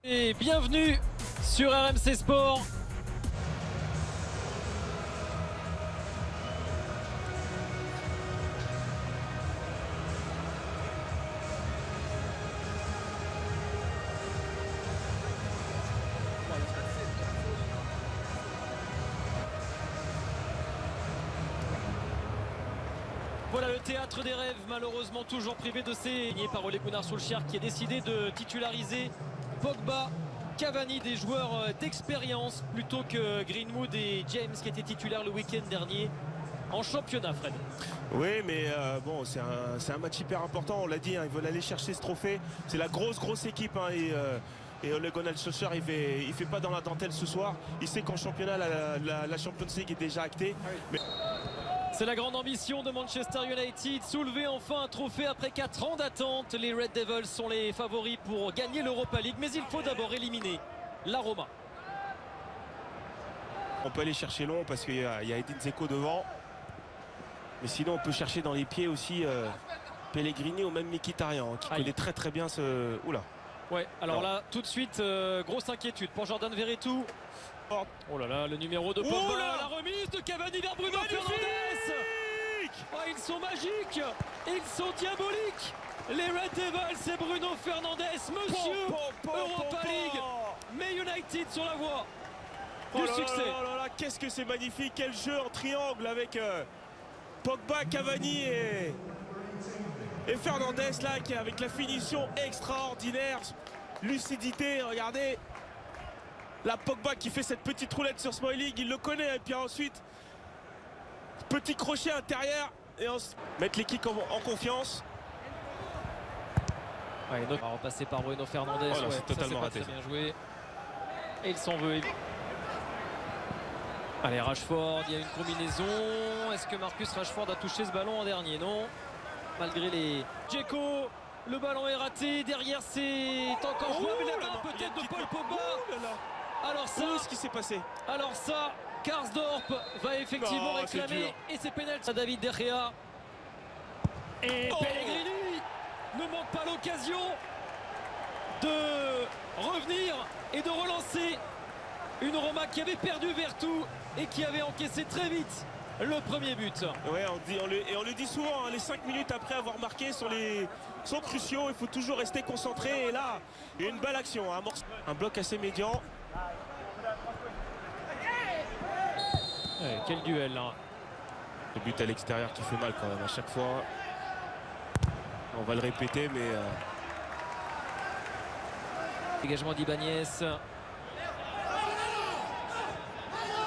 Et bienvenue sur RMC Sport. Voilà le théâtre des rêves, malheureusement toujours privé de ses lignés par Ole Gunnar Solskjaer qui a décidé de titulariser Pogba, Cavani, des joueurs d'expérience plutôt que Greenwood et James qui étaient titulaires le week-end dernier en championnat, Fred. Oui, mais bon, c'est un match hyper important, on l'a dit, hein, ils veulent aller chercher ce trophée. C'est la grosse équipe, hein, et Ole Gunnar Solskjaer il fait pas dans la dentelle ce soir. Il sait qu'en championnat la Champions League est déjà actée. Mais... C'est la grande ambition de Manchester United, soulever enfin un trophée après 4 ans d'attente. Les Red Devils sont les favoris pour gagner l'Europa League, mais il faut d'abord éliminer la Roma. On peut aller chercher long parce qu'il y a Edin Dzeko devant. Mais sinon on peut chercher dans les pieds aussi Pellegrini ou même Mkhitaryan qui connaît très bien ce... Oula. Ouais, alors là tout de suite grosse inquiétude pour Jordan Verretou. Oh là là, le numéro de Pogba, la remise de Cavani vers Bruno Fernandes. Oh, ils sont magiques, ils sont diaboliques. Les Red Devils et Bruno Fernandes, monsieur Europa League, mais United sur la voie du succès. Qu'est-ce que c'est magnifique, quel jeu en triangle avec Pogba, Cavani et Fernandes là, qui avec la finition extraordinaire, lucidité, regardez. La Pogba qui fait cette petite roulette sur Smalling, il le connaît, et puis ensuite petit crochet intérieur et mettre l'équipe en confiance. Ouais, on va repasser par Bruno Fernandes. Oh là, c'est totalement raté. Très bien joué. Et il s'en veut. Allez, Rashford, il y a une combinaison. Est-ce que Marcus Rashford a touché ce ballon en dernier? Non. Malgré les... Dzeko, le ballon est raté. Derrière, c'est encore jouable. La main peut-être de Paul Pogba. Alors ça, ce qui s'est passé. Alors ça, Karsdorp va effectivement réclamer, et c'est pénalty à David De Gea. Et Pellegrini ne manque pas l'occasion de revenir et de relancer une Roma qui avait perdu Verretou et qui avait encaissé très vite le premier but. Ouais, on le dit souvent, hein, les 5 minutes après avoir marqué sont cruciaux, il faut toujours rester concentré. Et là, il y a une belle action, un bloc assez médian. Ouais, quel duel là. Le but à l'extérieur qui fait mal quand même à chaque fois. On va le répéter, mais dégagement d'Ibanez.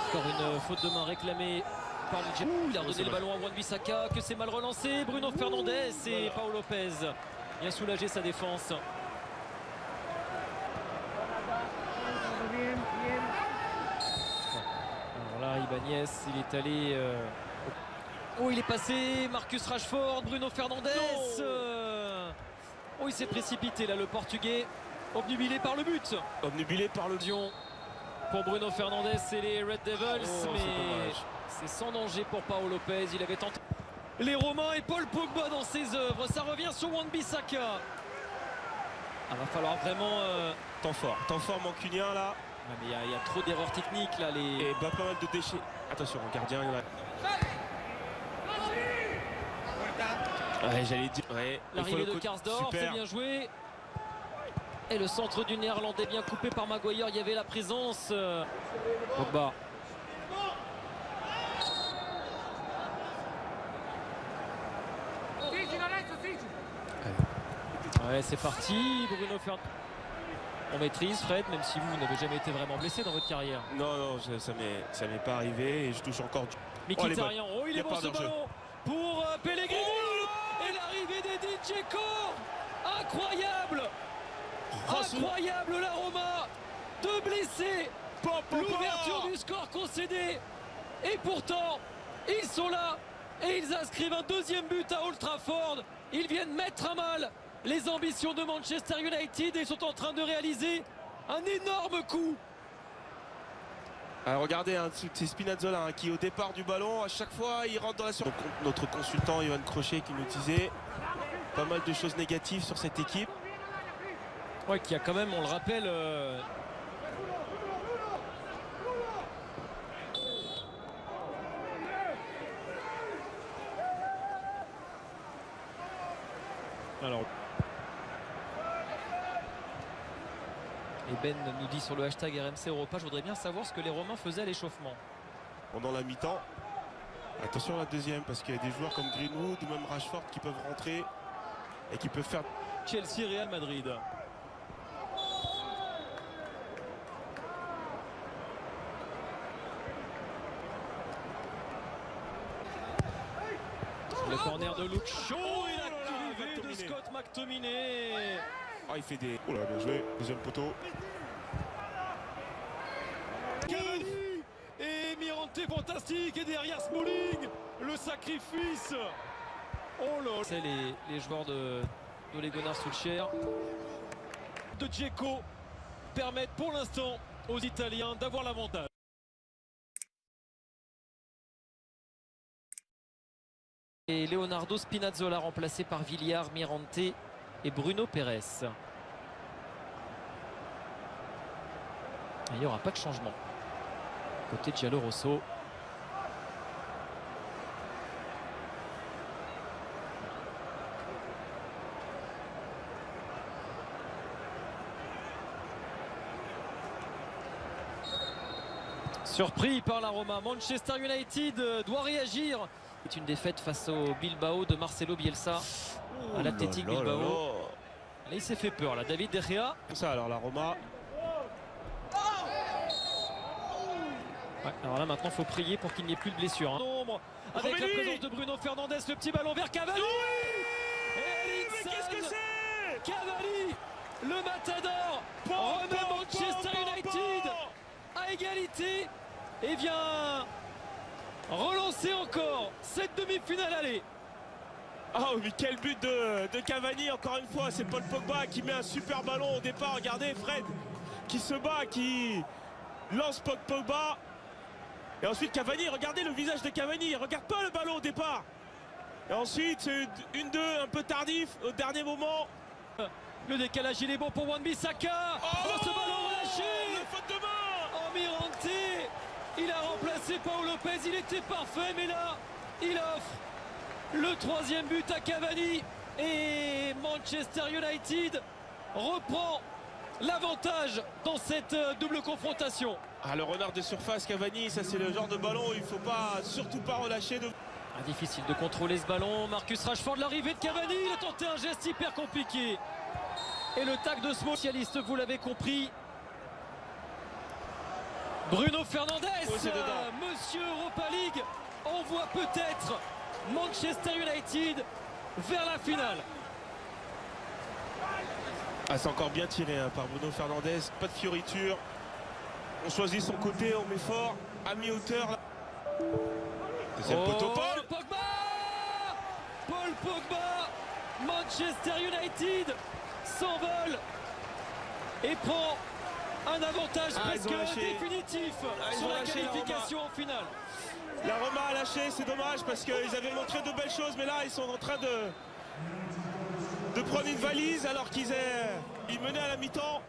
Encore une faute de main réclamée par le Djeko. Il a redonné le ballon à Wan-Bissaka, que c'est mal relancé. Bruno Fernandes et Pau Lopez bien soulagé sa défense. Ibanez, il est allé... Oh, il est passé, Marcus Rashford, Bruno Fernandes. Oh, il s'est précipité là, le Portugais, obnubilé par le but. Obnubilé par le Dion pour Bruno Fernandes et les Red Devils, mais c'est sans danger pour Pau Lopez. Il avait tenté les Romains et Paul Pogba dans ses œuvres. Ça revient sur Wan-Bissaka. Ah, va falloir vraiment... Temps fort mancunien là. Mais il y a trop d'erreurs techniques là. Et pas mal de déchets. Attention, le gardien il va... Ouais, j'allais dire. Ouais, l'arrivée de Karsdorp, c'est bien joué. Et le centre du Néerlandais bien coupé par Maguire. Il y avait la présence. Pogba. Ouais, c'est parti. Bruno Fernandes. On maîtrise, Fred, même si vous n'avez jamais été vraiment blessé dans votre carrière. Non, ça m'est pas arrivé et je touche encore du... Mkhitaryan, il est bon ce ballon pour Pellegrini. Et l'arrivée d'Edin Dzeko. Incroyable. Incroyable la Roma. Deux blessés. L'ouverture du score concédé. Et pourtant, ils sont là. Et ils inscrivent un deuxième but à Old Trafford. Ils viennent mettre à mal les ambitions de Manchester United et sont en train de réaliser un énorme coup. Alors regardez, hein, c'est Spinazzola hein, qui au départ du ballon, à chaque fois il rentre dans la surface. Notre consultant Yohan Crochet qui nous disait pas mal de choses négatives sur cette équipe. Ouais, qui a quand même, on le rappelle, alors. Et Ben nous dit sur le hashtag RMC Europa, je voudrais bien savoir ce que les Romains faisaient à l'échauffement. Pendant la mi-temps. Attention à la deuxième, parce qu'il y a des joueurs comme Greenwood ou même Rashford qui peuvent rentrer et qui peuvent faire... Chelsea, Real Madrid. Le corner de Luke Shaw et la cuvée de Scott McTominay. Ah, il fait des... Oh là, bien joué. Deuxième poteau. Cavani et Mirante fantastique et derrière Smalling, le sacrifice. Oh là. C'est les joueurs de Ole Gunnar Solskjaer, de Dzeko permettent pour l'instant aux Italiens d'avoir l'avantage. Et Leonardo Spinazzola remplacé par Villar, Mirante et Bruno Pérez. Il n'y aura pas de changement côté Giallo Rosso. Surpris par la Roma, Manchester United doit réagir. C'est une défaite face au Bilbao de Marcelo Bielsa à l'Athletic Bilbao. Là, il s'est fait peur, là, David De Gea. Ça, alors la Roma. Ouais, alors là, maintenant, il faut prier pour qu'il n'y ait plus de blessures. Hein. Nombre avec la présence de Bruno Fernandes, le petit ballon vers Cavani. Oui, et mais qu'est-ce que c'est? Cavani, le matador, remet Manchester United à égalité et vient relancer encore cette demi-finale aller. Ah oui, quel but de Cavani, encore une fois. C'est Paul Pogba qui met un super ballon au départ. Regardez Fred qui se bat, qui lance Pogba. Et ensuite Cavani, regardez le visage de Cavani. Il regarde pas le ballon au départ. Et ensuite c'est une 2 un peu tardif au dernier moment. Le décalage il est bon pour Wan-Bissaka. Oh, ce ballon relâché. Le faute de main. Oh, Mirante, il a remplacé Paul Lopez. Il était parfait, mais là il offre le troisième but à Cavani. Et Manchester United reprend l'avantage dans cette double confrontation. Ah, le renard de surface Cavani, ça c'est le genre de ballon où il faut pas, surtout pas relâcher. Difficile de contrôler ce ballon. Marcus Rashford, l'arrivée de Cavani, il a tenté un geste hyper compliqué. Et le tac de spécialiste, vous l'avez compris. Bruno Fernandes, Monsieur Europa League, envoie peut-être Manchester United vers la finale. Ah, c'est encore bien tiré hein, par Bruno Fernandes, pas de fioriture. On choisit son côté, on met fort, à mi-hauteur. Deuxième poteau, Paul Pogba. Paul Pogba, Manchester United s'envole et prend un avantage presque définitif sur la qualification en finale. La Roma a lâché, c'est dommage parce qu'ils avaient montré de belles choses, mais là ils sont en train de prendre une valise alors qu'ils menaient à la mi-temps.